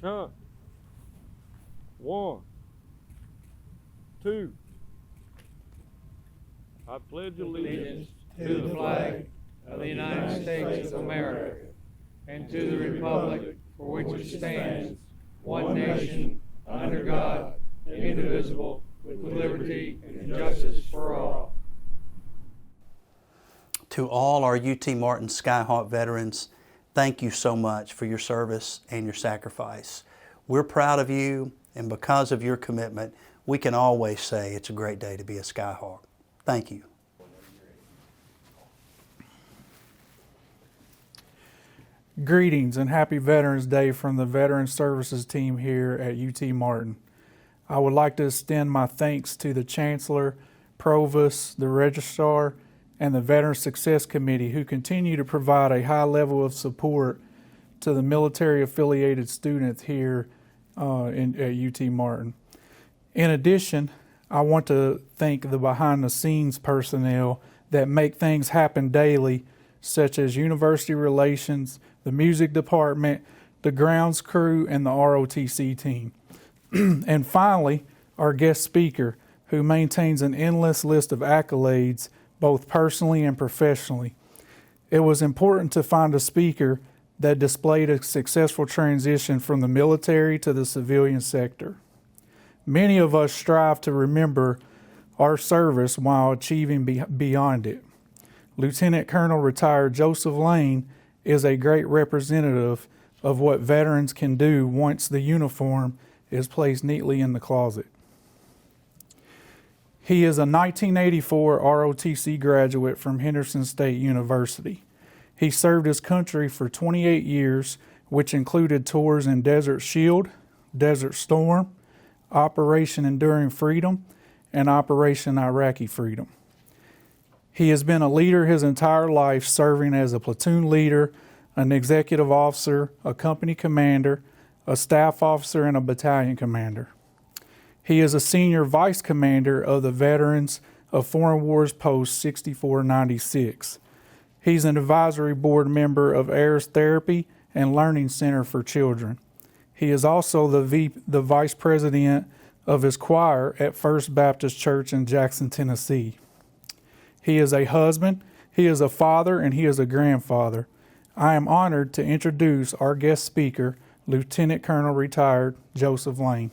Branch Hunt. 1, 2. I pledge allegiance to the flag of the United States of America and to the republic for which it stands, one nation, under God, indivisible, with liberty and justice for all. To all our UT Martin Skyhawk veterans, thank you so much for your service and your sacrifice. We're proud of you, and because of your commitment, we can always say it's a great day to be a Skyhawk. Thank you. Greetings and happy Veterans Day from the Veteran Services team here at UT Martin. I would like to extend my thanks to the Chancellor, Provost, the Registrar, and the Veteran Success Committee who continue to provide a high level of support to the military-affiliated students here at UT Martin. In addition, I want to thank the behind-the-scenes personnel that make things happen daily, such as University Relations, the Music Department, the Grounds Crew, and the ROTC team. And finally, our guest speaker, who maintains an endless list of accolades, both personally and professionally. It was important to find a speaker that displayed a successful transition from the military to the civilian sector. Many of us strive to remember our service while achieving beyond it. Lieutenant Colonel retired Joseph Lane is a great representative of what veterans can do once the uniform is placed neatly in the closet. He is a 1984 ROTC graduate from Henderson State University. He served his country for 28 years, which included tours in Desert Shield, Desert Storm, Operation Enduring Freedom, and Operation Iraqi Freedom. He has been a leader his entire life, serving as a platoon leader, an executive officer, a company commander, a staff officer, and a battalion commander. He is a senior vice commander of the Veterans of Foreign Wars Post 6496. He's an advisory board member of AIRS Therapy and Learning Center for Children. He is also the vice president of his choir at First Baptist Church in Jackson, Tennessee. He is a husband, he is a father, and he is a grandfather. I am honored to introduce our guest speaker, Lieutenant Colonel retired Joseph Lane.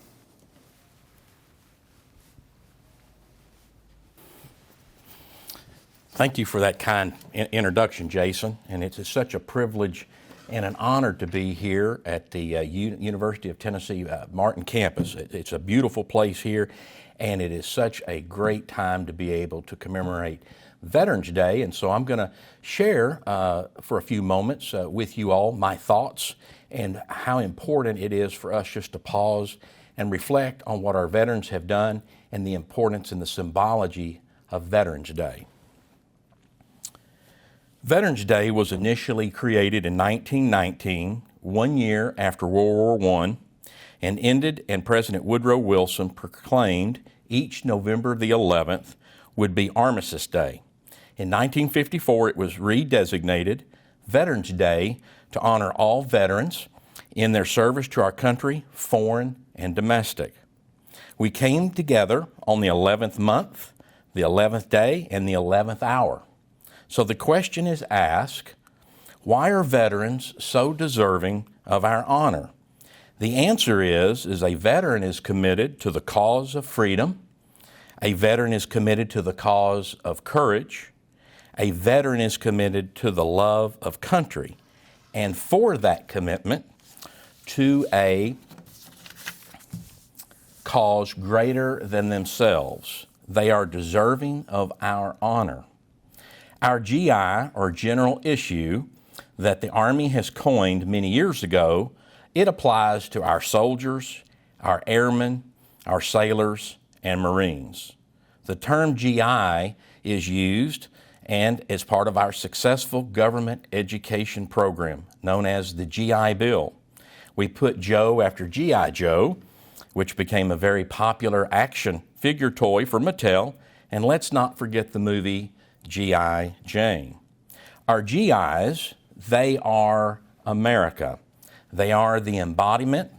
Thank you for that kind introduction, Jason, and it's such a privilege and an honor to be here at the University of Tennessee Martin campus. It's a beautiful place here, and it is such a great time to be able to commemorate Veterans Day, and so I'm going to share for a few moments with you all my thoughts and how important it is for us just to pause and reflect on what our veterans have done and the importance and the symbology of Veterans Day. Veterans Day was initially created in 1919, 1 year after World War I, and ended, and President Woodrow Wilson proclaimed each November the 11th would be Armistice Day. In 1954, it was redesignated Veterans Day to honor all veterans in their service to our country, foreign and domestic. We came together on the 11th month, the 11th day, and the 11th hour. So the question is asked, why are veterans so deserving of our honor? The answer is a veteran is committed to the cause of freedom. A veteran is committed to the cause of courage. A veteran is committed to the love of country. And for that commitment to a cause greater than themselves, they are deserving of our honor. Our GI, or general issue, that the Army has coined many years ago, it applies to our soldiers, our airmen, our sailors, and Marines. The term GI is used and as part of our successful government education program known as the GI Bill. We put Joe after G.I. Joe, which became a very popular action figure toy for Mattel, and let's not forget the movie G.I. Jane. Our GIs, they are America. They are the embodiment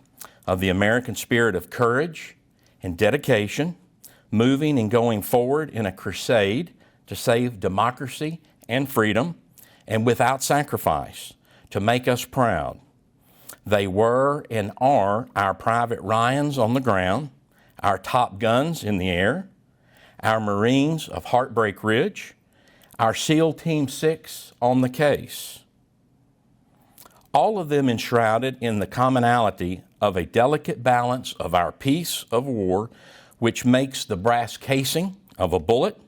of the American spirit of courage and dedication, moving and going forward in a crusade to save democracy and freedom, and without sacrifice, to make us proud. They were and are our Private Ryans on the ground, our Top Guns in the air, our Marines of Heartbreak Ridge, our SEAL Team 6 on the case. All of them enshrouded in the commonality of a delicate balance of our piece of war, which makes the brass casing of a bullet,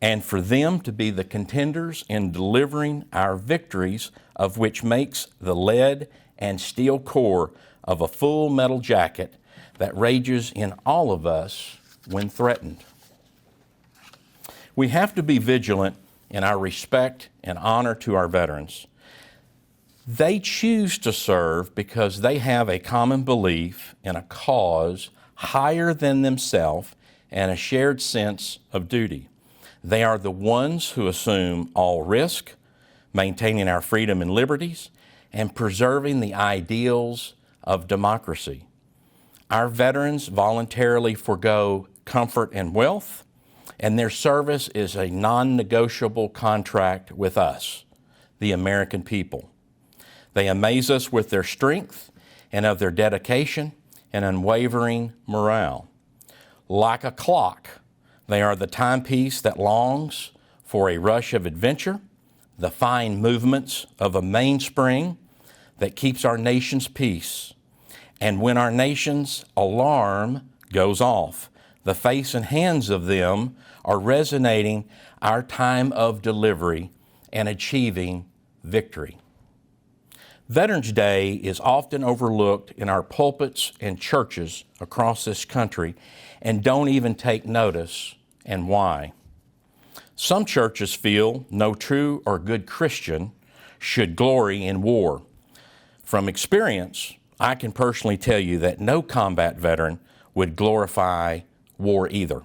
and for them to be the contenders in delivering our victories, of which makes the lead and steel core of a full metal jacket that rages in all of us when threatened. We have to be vigilant in our respect and honor to our veterans. They choose to serve because they have a common belief in a cause higher than themselves and a shared sense of duty. They are the ones who assume all risk, maintaining our freedom and liberties, and preserving the ideals of democracy. Our veterans voluntarily forego comfort and wealth, and their service is a non-negotiable contract with us, the American people. They amaze us with their strength and of their dedication and unwavering morale. Like a clock, they are the timepiece that longs for a rush of adventure, the fine movements of a mainspring that keeps our nation's peace. And when our nation's alarm goes off, the face and hands of them are resonating our time of delivery and achieving victory. Veterans Day is often overlooked in our pulpits and churches across this country and don't even take notice, and why. Some churches feel no true or good Christian should glory in war. From experience, I can personally tell you that no combat veteran would glorify war either.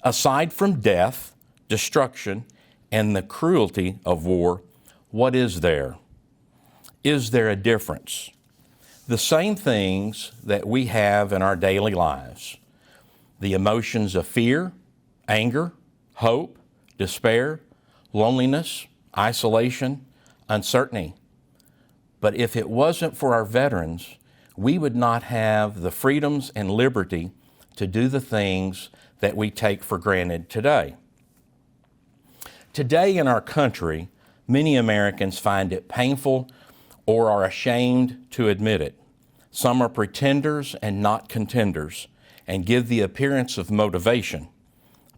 Aside from death, destruction, and the cruelty of war, what is there? Is there a difference? The same things that we have in our daily lives. The emotions of fear, anger, hope, despair, loneliness, isolation, uncertainty. But if it wasn't for our veterans, we would not have the freedoms and liberty to do the things that we take for granted today. Today in our country, many Americans find it painful or are ashamed to admit it. Some are pretenders and not contenders and give the appearance of motivation,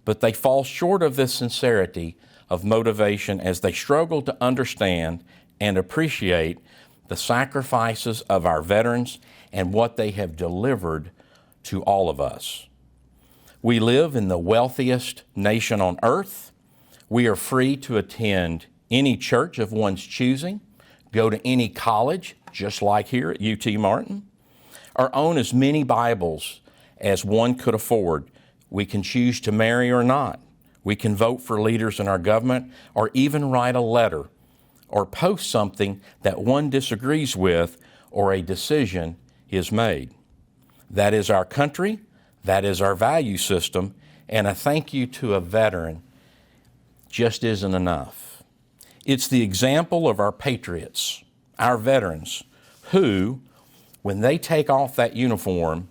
but they fall short of the sincerity of motivation as they struggle to understand and appreciate the sacrifices of our veterans and what they have delivered to all of us. We live in the wealthiest nation on earth. We are free to attend any church of one's choosing, go to any college, just like here at UT Martin, or own as many Bibles as one could afford. We can choose to marry or not. We can vote for leaders in our government or even write a letter or post something that one disagrees with or a decision is made. That is our country. That is our value system. And a thank you to a veteran just isn't enough. It's the example of our patriots, our veterans, who, when they take off that uniform,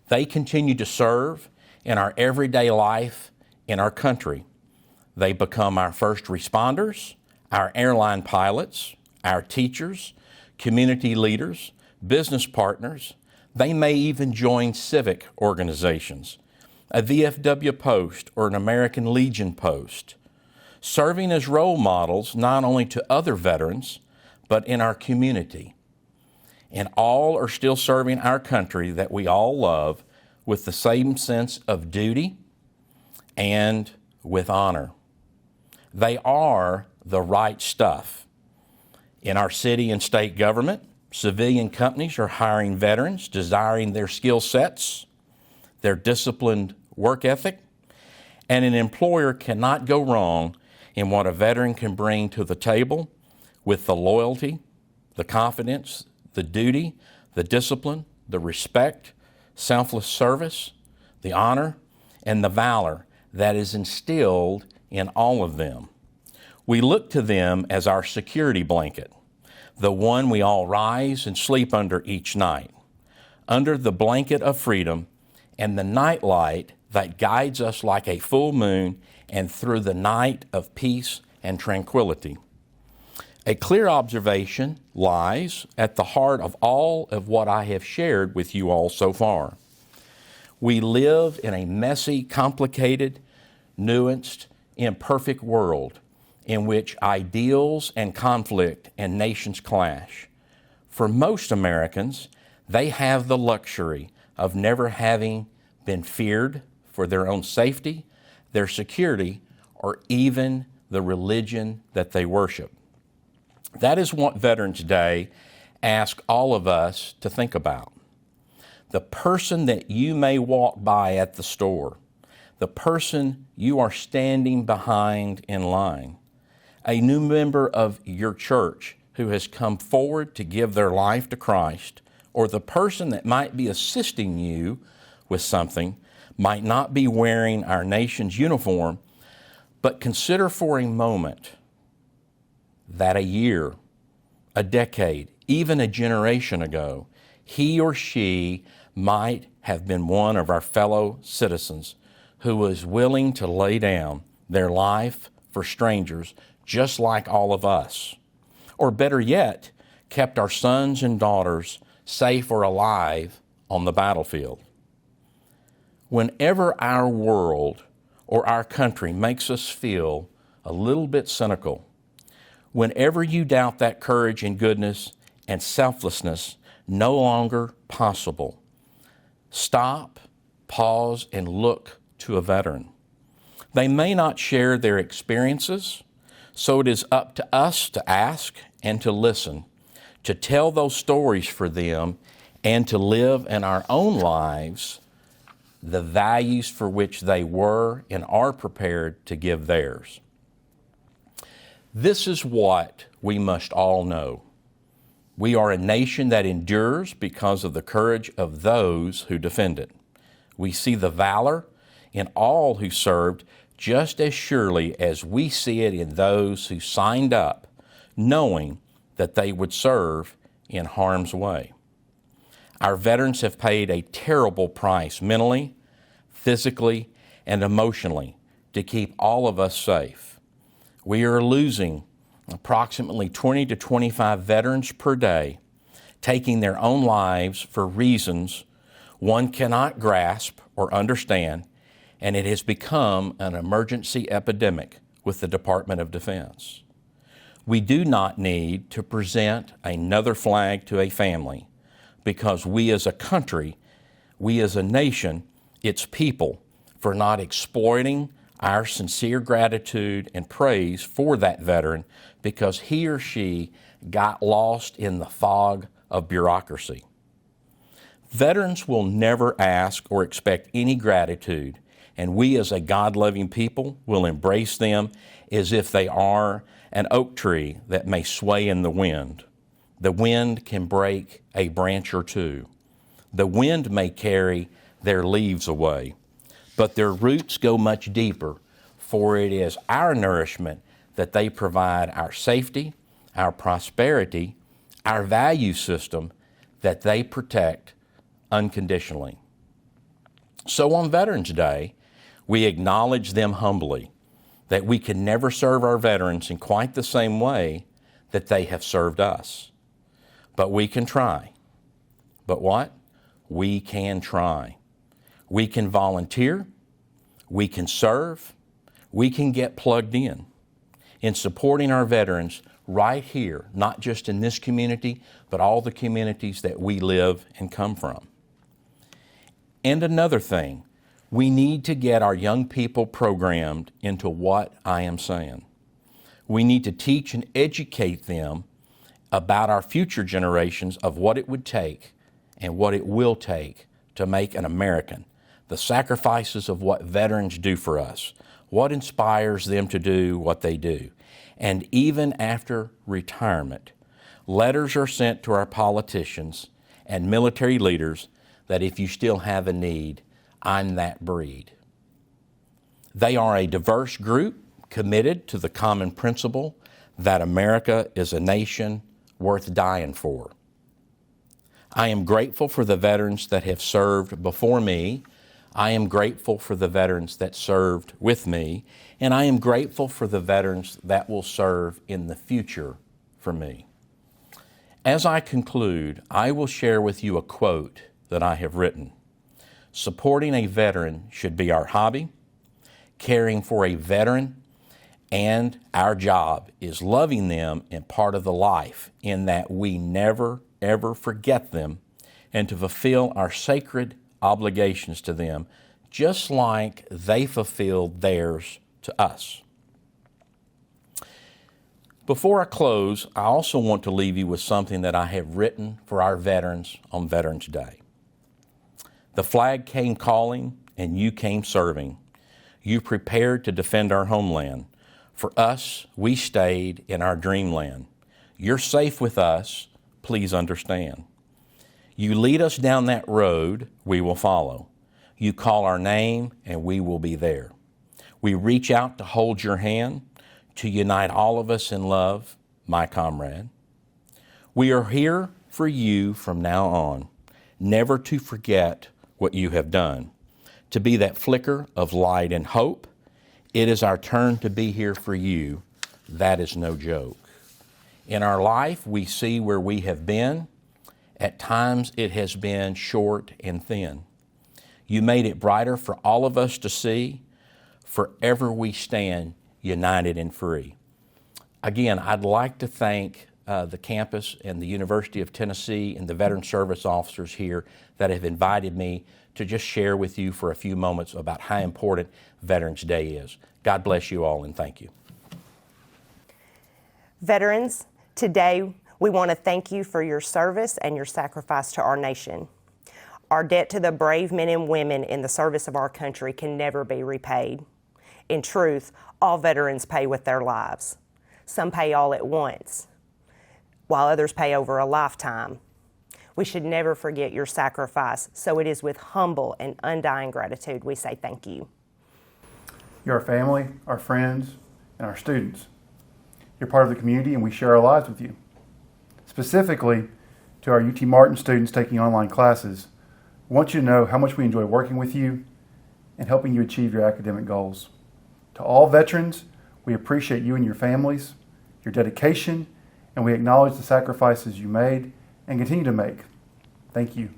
they continue to serve in our everyday life in our country. They become our first responders, our airline pilots, our teachers, community leaders, business partners. They may even join civic organizations, a VFW post or an American Legion post, serving as role models not only to other veterans, but in our community. And all are still serving our country that we all love with the same sense of duty and with honor. They are the right stuff. In our city and state government, civilian companies are hiring veterans, desiring their skill sets, their disciplined work ethic, and an employer cannot go wrong in what a veteran can bring to the table with the loyalty, the confidence, the duty, the discipline, the respect, selfless service, the honor, and the valor that is instilled in all of them. We look to them as our security blanket, the one we all rise and sleep under each night, under the blanket of freedom and the night light that guides us like a full moon and through the night of peace and tranquility. A clear observation lies at the heart of all of what I have shared with you all so far. We live in a messy, complicated, nuanced, imperfect world in which ideals and conflict and nations clash. For most Americans, they have the luxury of never having been feared for their own safety, their security, or even the religion that they worship. That is what Veterans Day asks all of us to think about. The person that you may walk by at the store, the person you are standing behind in line, a new member of your church who has come forward to give their life to Christ, or the person that might be assisting you with something might not be wearing our nation's uniform, but consider for a moment that a year, a decade, even a generation ago, he or she might have been one of our fellow citizens who was willing to lay down their life for strangers just like all of us. Or better yet, kept our sons and daughters safe or alive on the battlefield. Whenever our world or our country makes us feel a little bit cynical, whenever you doubt that courage and goodness and selflessness no longer possible, stop, pause, and look to a veteran. They may not share their experiences, so it is up to us to ask and to listen, to tell those stories for them, and to live in our own lives the values for which they were and are prepared to give theirs. This is what we must all know. We are a nation that endures because of the courage of those who defend it. We see the valor in all who served just as surely as we see it in those who signed up, knowing that they would serve in harm's way. Our veterans have paid a terrible price mentally, physically, and emotionally to keep all of us safe. We are losing approximately 20 to 25 veterans per day, taking their own lives for reasons one cannot grasp or understand, and it has become an emergency epidemic with the Department of Defense. We do not need to present another flag to a family because we as a country, we as a nation, its people, for not exploiting our sincere gratitude and praise for that veteran because he or she got lost in the fog of bureaucracy. Veterans will never ask or expect any gratitude, and we as a God-loving people will embrace them as if they are an oak tree that may sway in the wind. The wind can break a branch or two. The wind may carry their leaves away, but their roots go much deeper, for it is our nourishment that they provide our safety, our prosperity, our value system that they protect unconditionally. So on Veterans Day, we acknowledge them humbly, that we can never serve our veterans in quite the same way that they have served us. But we can try. But what? We can try. We can volunteer. We can serve. We can get plugged in supporting our veterans right here, not just in this community, but all the communities that we live and come from. And another thing, we need to get our young people programmed into what I am saying. We need to teach and educate them about our future generations of what it would take and what it will take to make an American, the sacrifices of what veterans do for us, what inspires them to do what they do. And even after retirement, letters are sent to our politicians and military leaders that if you still have a need, I'm that breed. They are a diverse group committed to the common principle that America is a nation worth dying for. I am grateful for the veterans that have served before me. I am grateful for the veterans that served with me, and I am grateful for the veterans that will serve in the future for me. As I conclude, I will share with you a quote that I have written. Supporting a veteran should be our hobby. Caring for a veteran and our job is loving them and part of the life in that we never, ever forget them and to fulfill our sacred obligations to them just like they fulfilled theirs to us. Before I close, I also want to leave you with something that I have written for our veterans on Veterans Day. The flag came calling and you came serving. You prepared to defend our homeland. For us, we stayed in our dreamland. You're safe with us, please understand. You lead us down that road, we will follow. You call our name and we will be there. We reach out to hold your hand, to unite all of us in love, my comrade. We are here for you from now on, never to forget what you have done, to be that flicker of light and hope. It is our turn to be here for you. That is no joke. In our life, we see where we have been. At times, it has been short and thin. You made it brighter for all of us to see. Forever we stand united and free. Again, I'd like to thank the campus and the University of Tennessee and the Veteran Service officers here that have invited me to just share with you for a few moments about how important Veterans Day is. God bless you all and thank you. Veterans, today we want to thank you for your service and your sacrifice to our nation. Our debt to the brave men and women in the service of our country can never be repaid. In truth, all veterans pay with their lives. Some pay all at once, while others pay over a lifetime. We should never forget your sacrifice, so it is with humble and undying gratitude we say thank you. You're our family, our friends, and our students. You're part of the community and we share our lives with you. Specifically, to our UT Martin students taking online classes, we want you to know how much we enjoy working with you and helping you achieve your academic goals. To all veterans, we appreciate you and your families, your dedication, and we acknowledge the sacrifices you made and continue to make. Thank you.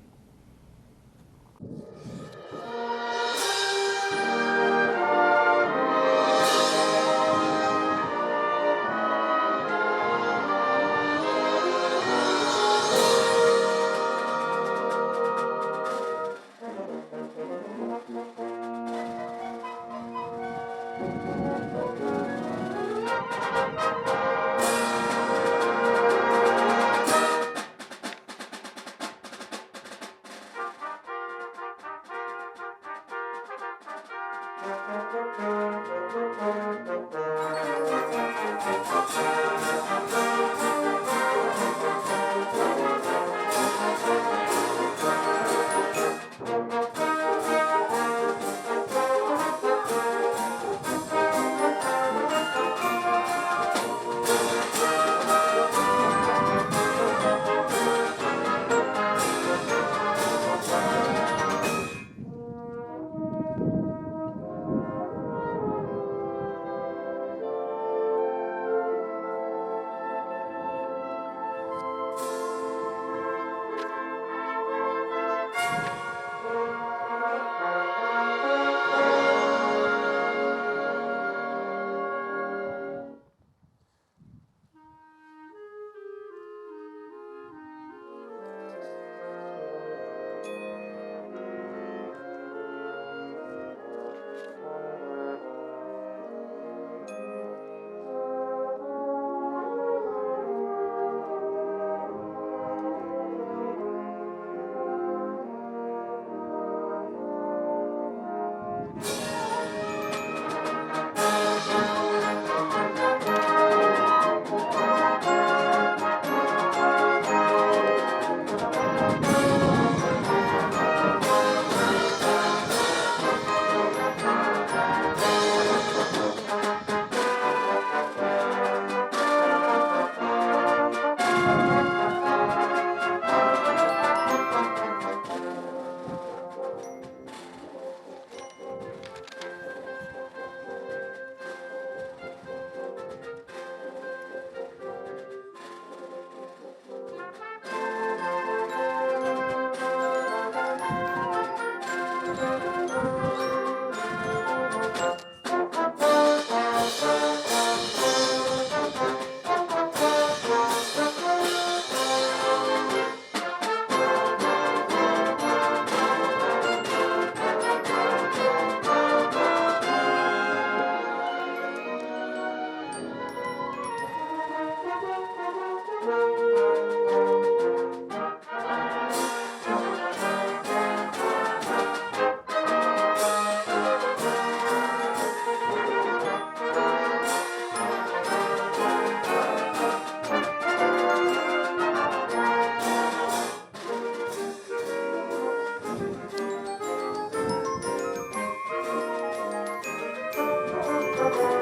Thank you.